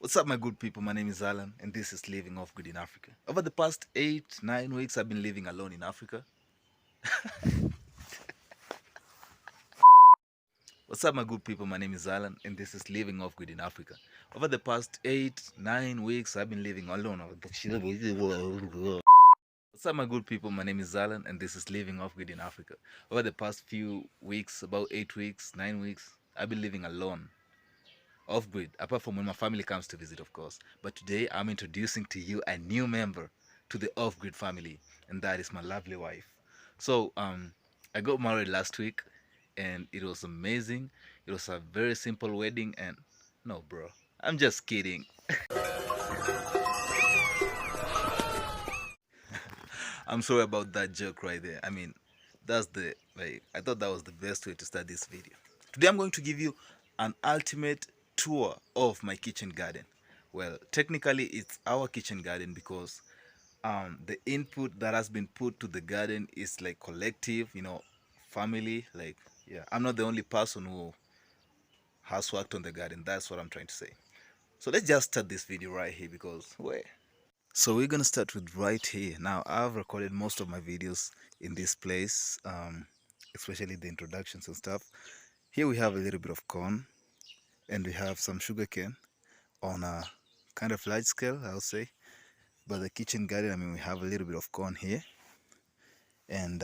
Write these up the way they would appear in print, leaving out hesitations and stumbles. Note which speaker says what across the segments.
Speaker 1: What's up, my good people? My name is Allan, and this is Living Off Grid in Africa. Over the past 8-9 weeks, I've been living alone in Africa. What's up, my good people? My name is Allan, and this is Living Off Grid in Africa. Over the past 8-9 weeks, I've been living alone. What's up, my good people? My name is Allan, and this is Living Off Grid in Africa. Over the past few weeks, about 8 weeks, 9 weeks, I've been living alone, off grid, apart from when my family comes to visit, of course. But today, I'm introducing to you a new member to the off grid family, and that is my lovely wife. So, I got married last week, and it was amazing. It was a very simple wedding, and no, bro, I'm just kidding. I'm sorry about that joke right there. I mean, that's the I thought that was the best way to start this video. Today I'm going to give you an ultimate tour of my kitchen garden. Well, technically it's our kitchen garden because the input that has been put to the garden is like collective, family. Like, yeah, I'm not the only person who has worked on the garden. That's what I'm trying to say. So let's just start this video right here because where. So we're gonna start with right here. Now I've recorded most of my videos in this place, especially the introductions and stuff. Here we have a little bit of corn, and we have some sugarcane on a kind of large scale, I would say. But the kitchen garden, I mean, we have a little bit of corn here, and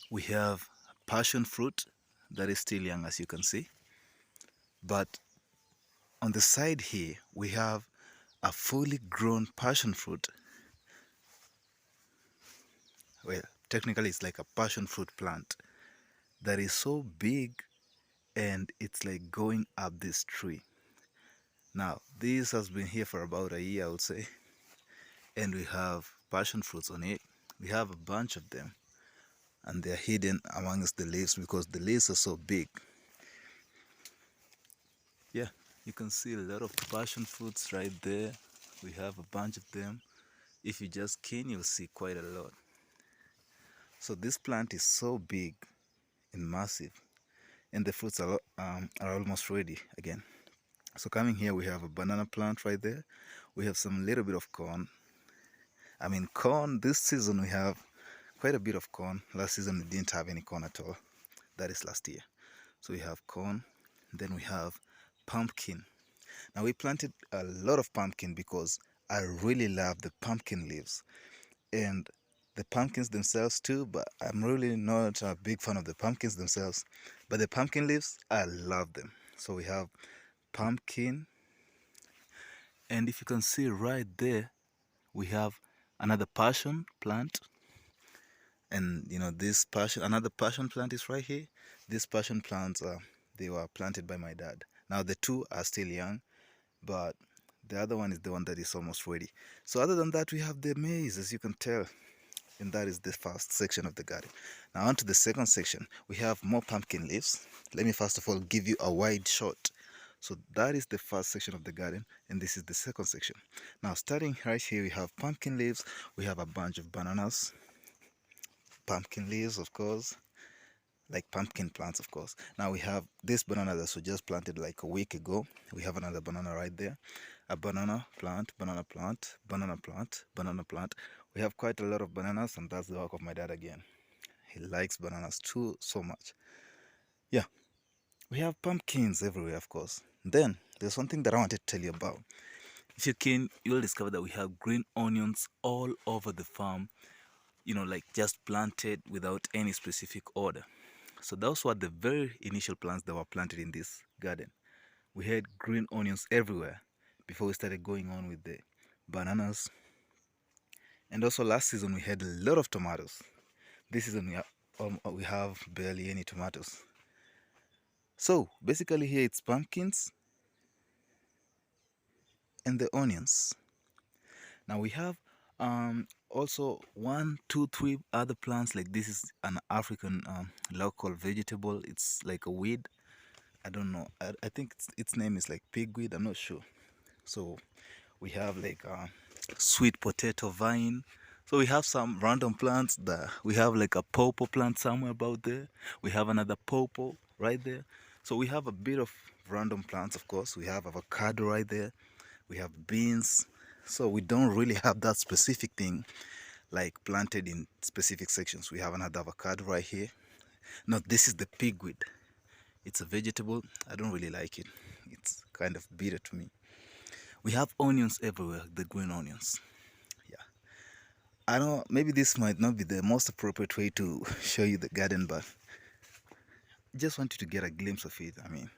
Speaker 1: we have passion fruit that is still young, as you can see. But on the side here, we have a fully grown passion fruit. Well, technically it's like a passion fruit plant that is so big, and it's like going up this tree. Now this has been here for about a year, I would say, and we have passion fruits on it. We have a bunch of them, and they're hidden amongst the leaves because the leaves are so big. Yeah, you can see a lot of passion fruits right there. We have a bunch of them. If you just keen, you'll see quite a lot. So this plant is so big and massive, and the fruits are almost ready again. So coming here, we have a banana plant right there. We have some little bit of corn. I mean, corn, this season we have quite a bit of corn. Last season we didn't have any corn at all. That is last year. So we have corn. Then we have pumpkin. Now we planted a lot of pumpkin because I really love the pumpkin leaves. And the pumpkins themselves too, but I'm really not a big fan of the pumpkins themselves. But the pumpkin leaves, I love them. So we have pumpkin, and if you can see right there, we have another passion plant, and this another passion plant is right here. These passion plants, they were planted by my dad. Now the two are still young, but the other one is the one that is almost ready. So other than that, we have the maize, as you can tell, and that is the first section of the garden. Now on to the second section. We have more pumpkin leaves. Let me first of all give you a wide shot. So that is the first section of the garden, and this is the second section. Now starting right here, we have pumpkin leaves. We have a bunch of bananas, pumpkin leaves, of course, like pumpkin plants, of course. Now we have this banana that we just planted like a week ago. We have another banana right there, a banana plant, banana plant, banana plant, banana plant. We have quite a lot of bananas, and that's the work of my dad again. He likes bananas too so much. Yeah, we have pumpkins everywhere, of course. Then there's something that I wanted to tell you about. If you can, you'll discover that we have green onions all over the farm, like just planted without any specific order. So those were the very initial plants that were planted in this garden. We had green onions everywhere before we started going on with the bananas. And also last season we had a lot of tomatoes. This season we have barely any tomatoes. So basically here it's pumpkins and the onions. Now we have also 1, 2, 3 other plants. Like this is an African local vegetable. It's like a weed. I don't know. I think its name is like pigweed. I'm not sure. So we have like a sweet potato vine. So we have some random plants. We have like a pawpaw plant somewhere about there. We have another pawpaw right there. So we have a bit of random plants, of course. We have avocado right there. we have beans. So we don't really have that specific thing like planted in specific sections. We have another avocado right here. No, this is the pigweed. It's a vegetable. I don't really like it. It's kind of bitter to me. We have onions everywhere, the green onions. Yeah. I know maybe this might not be the most appropriate way to show you the garden, but I just want you to get a glimpse of it. I mean,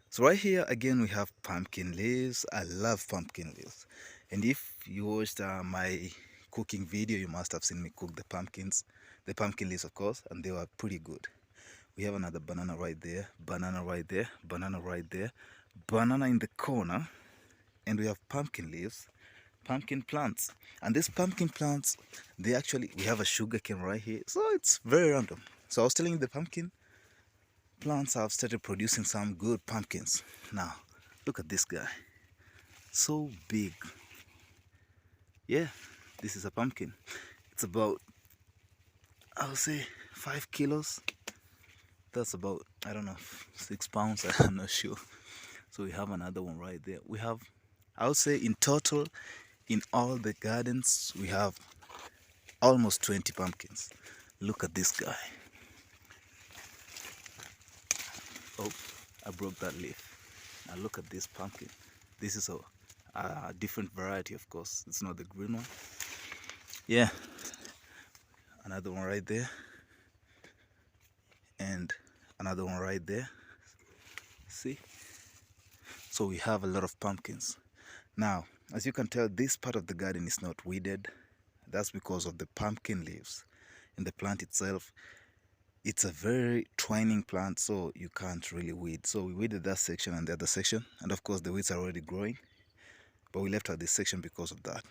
Speaker 1: so right here again we have pumpkin leaves. I love pumpkin leaves. And if you watched my cooking video, you must have seen me cook the pumpkin leaves of course, and they were pretty good. We have another banana right there, banana right there, banana right there, banana in the corner, and we have pumpkin leaves, pumpkin plants. And these pumpkin plants, we have a sugar cane right here, so it's very random. So I was telling you the pumpkin plants have started producing some good pumpkins. Now, look at this guy, so big. Yeah, this is a pumpkin. It's about, I'll say 5 kilos. That's about, I don't know, 6 pounds, I'm not sure. So we have another one right there. We have, I would say in total, in all the gardens, we have almost 20 pumpkins. Look at this guy. Oh, I broke that leaf. Now look at this pumpkin. This is a different variety, of course. It's not the green one. Yeah, another one right there. And another one right there. See? So we have a lot of pumpkins. Now, as you can tell, this part of the garden is not weeded. That's because of the pumpkin leaves. And the plant itself, it's a very twining plant, so you can't really weed. So we weeded that section and the other section. And of course, the weeds are already growing. But we left out this section because of that.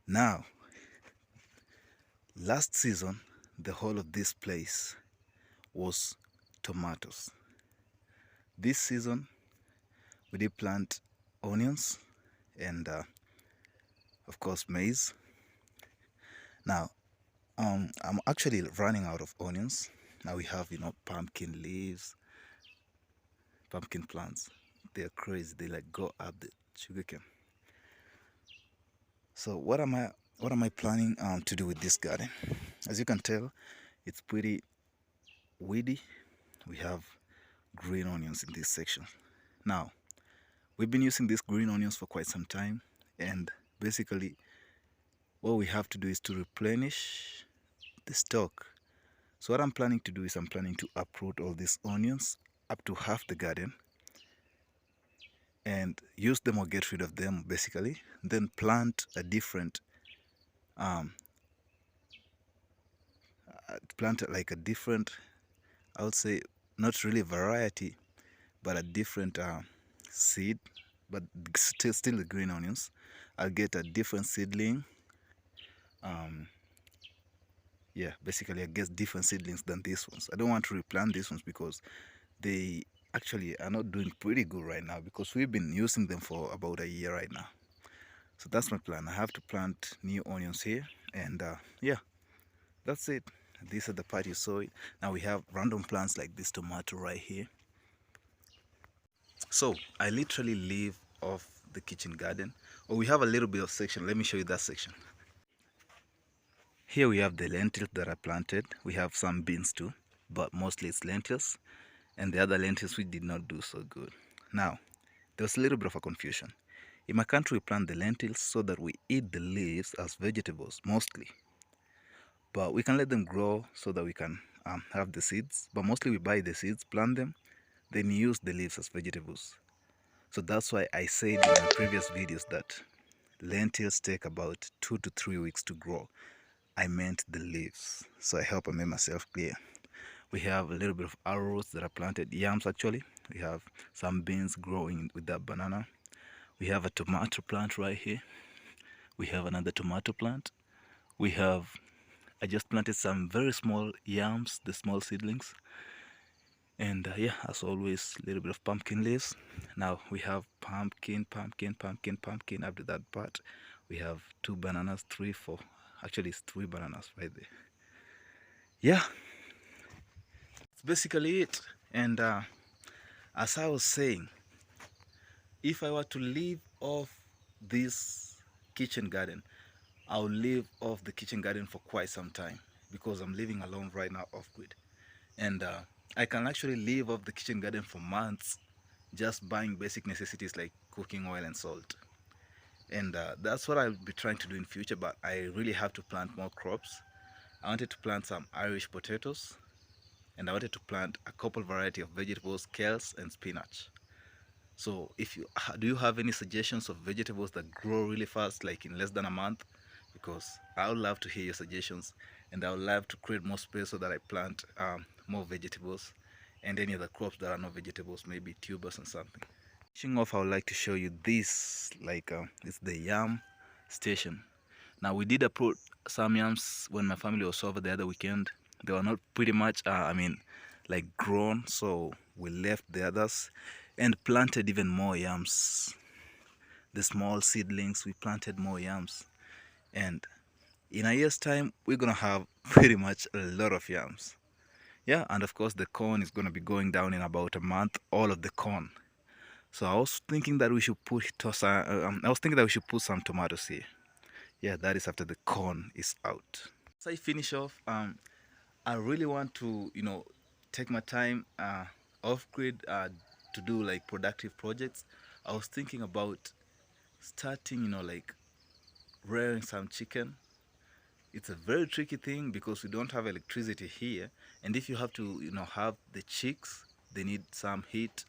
Speaker 1: Now, last season, the whole of this place was tomatoes. This season, we did plant onions and of course maize. Now I'm actually running out of onions. Now we have, pumpkin leaves, pumpkin plants. They're crazy. They like go up the sugarcane. So what am I planning to do with this garden? As you can tell, it's pretty weedy. We have green onions in this section. Now we've been using these green onions for quite some time, and basically what we have to do is to replenish the stock. So what I'm planning to do is I'm planning to uproot all these onions up to half the garden and use them or get rid of them basically, then plant a different I would say not really variety, but a different seed, but still the green onions. I'll get a different seedling. Yeah, basically I get different seedlings than these ones. I don't want to replant these ones because they actually are not doing pretty good right now, because we've been using them for about a year right now. So that's my plan. I have to plant new onions here, and yeah, that's it. These are the part you saw it. Now we have random plants like this tomato right here. So I literally live off the kitchen garden. Oh, we have a little bit of section. Let me show you that section. Here we have the lentils that I planted. We have some beans too, but mostly it's lentils. And the other lentils we did not do so good. Now, there was a little bit of a confusion. In my country, we plant the lentils so that we eat the leaves as vegetables mostly. But we can let them grow so that we can have the seeds. But mostly we buy the seeds, plant them, then use the leaves as vegetables. So that's why I said in my previous videos that lentils take about 2 to 3 weeks to grow. I meant the leaves. So I hope I made myself clear. We have a little bit of arrows that are planted, yams actually. We have some beans growing with that banana. We have a tomato plant right here. We have another tomato plant. I just planted some very small yams, the small seedlings. And yeah, as always, a little bit of pumpkin leaves. Now we have pumpkin. After that part, we have 2 bananas, 3, 4. Actually, it's 3 bananas right there. Yeah, that's basically it. And as I was saying, if I were to live off this kitchen garden, I'll live off the kitchen garden for quite some time because I'm living alone right now off grid. And I can actually live off the kitchen garden for months just buying basic necessities like cooking oil and salt. And that's what I'll be trying to do in future, but I really have to plant more crops. I wanted to plant some Irish potatoes, and I wanted to plant a couple variety of vegetables, kales and spinach. So if you do you have any suggestions of vegetables that grow really fast, like in less than a month? Because I would love to hear your suggestions, and I would love to create more space so that I plant more vegetables and any other crops that are not vegetables, maybe tubers and something. Finishing off, I would like to show you this, like it's the Yam Station. Now we did uproot some yams when my family was over the other weekend. They were not pretty much, like grown, so we left the others and planted even more yams. The small seedlings, we planted more yams, and in a year's time we're gonna have pretty much a lot of yams. Yeah, and of course the corn is gonna be going down in about a month, all of the corn. So I was thinking that we should put some tomatoes here. Yeah, that is after the corn is out. So I finish off, I really want to, take my time off grid to do like productive projects. I was thinking about starting, like rearing some chicken. It's a very tricky thing because we don't have electricity here, and if you have to, have the chicks, they need some heat.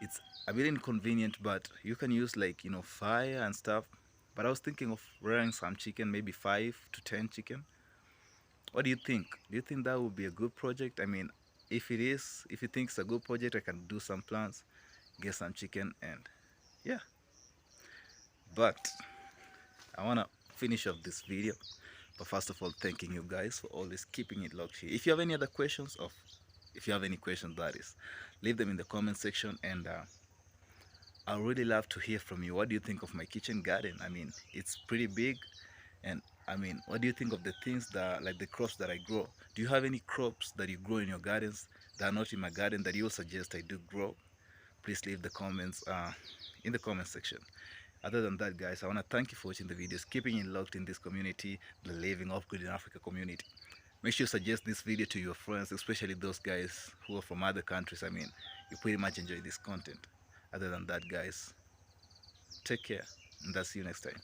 Speaker 1: It's a bit inconvenient, but you can use like, fire and stuff. But I was thinking of rearing some chicken, maybe 5 to 10 chicken. What do you think? Do you think that would be a good project? I mean, if it is, if you think it's a good project, I can do some plants, get some chicken, and yeah. But I want to finish off this video. But first of all, thanking you guys for always keeping it locked here. If you have any other questions, or if you have any questions, that is, leave them in the comment section, and I really love to hear from you. What do you think of my kitchen garden? I mean, it's pretty big, and I mean, what do you think of the things that, like the crops that I grow? Do you have any crops that you grow in your gardens that are not in my garden that you suggest I do grow? Please leave the comments in the comment section. Other than that, guys, I want to thank you for watching the videos, keeping it locked in this community, the Living Off Grid in Africa community. Make sure you suggest this video to your friends, especially those guys who are from other countries. I mean, you pretty much enjoy this content. Other than that, guys, take care, and I'll see you next time.